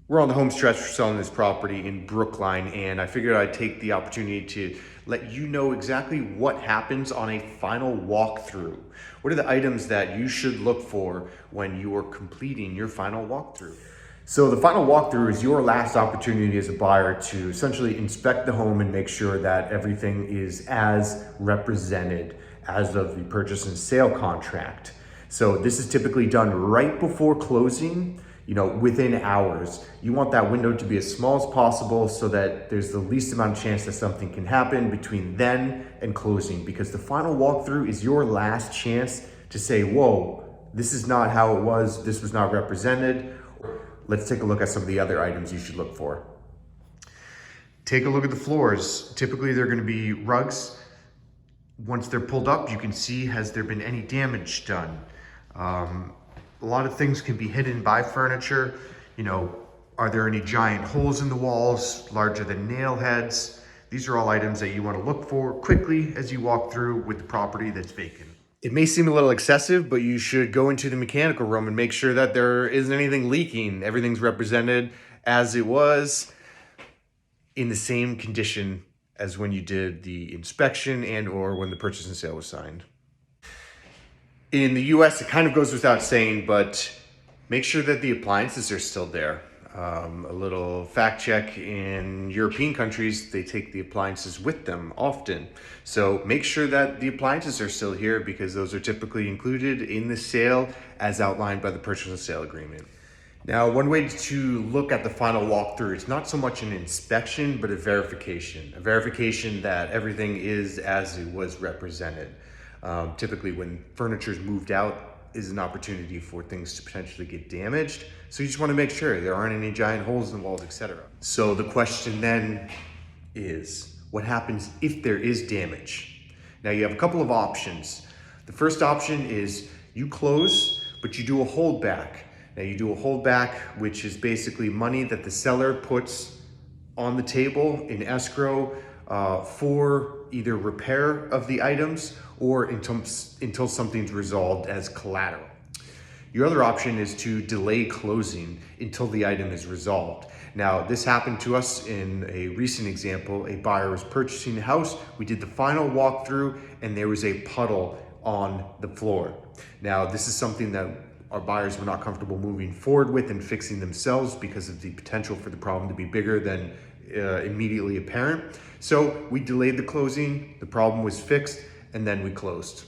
We're on the home stretch for selling this property in Brookline, and I figured I'd take the opportunity to let you know exactly what happens on a final walkthrough. What are the items that you should look for when you are completing your final walkthrough? So the final walkthrough is your last opportunity as a buyer to essentially inspect the home and make sure that everything is as represented as of the purchase and sale contract. So this is typically done right before closing, within hours. You want that window to be as small as possible so that there's the least amount of chance that something can happen between then and closing, because the final walkthrough is your last chance to say, whoa, this is not how it was, this was not represented. Let's take a look at some of the other items you should look for. Take a look at the floors. Typically they're going to be rugs. Once they're pulled up, you can see, has there been any damage done? A lot of things can be hidden by furniture. Are there any giant holes in the walls, larger than nail heads? These are all items that you want to look for quickly as you walk through with the property that's vacant. It may seem a little excessive, but you should go into the mechanical room and make sure that there isn't anything leaking. Everything's represented as it was, in the same condition as when you did the inspection and or when the purchase and sale was signed. In the US, it kind of goes without saying, but make sure that the appliances are still there. A little fact check: in European countries, they take the appliances with them often. So make sure that the appliances are still here, because those are typically included in the sale as outlined by the purchase and sale agreement. Now, one way to look at the final walkthrough is not so much an inspection, but a verification that everything is as it was represented. Typically when furniture is moved out is an opportunity for things to potentially get damaged. So you just want to make sure there aren't any giant holes in the walls, etc. So the question then is, what happens if there is damage? Now you have a couple of options. The first option is you close, but you do a holdback. Now you do a holdback, which is basically money that the seller puts on the table in escrow for either repair of the items or until something's resolved as collateral. Your other option is to delay closing until the item is resolved. Now, this happened to us in a recent example. A buyer was purchasing a house. We did the final walkthrough and there was a puddle on the floor. Now, this is something that our buyers were not comfortable moving forward with and fixing themselves because of the potential for the problem to be bigger than immediately apparent. So we delayed the closing, the problem was fixed, and then we closed.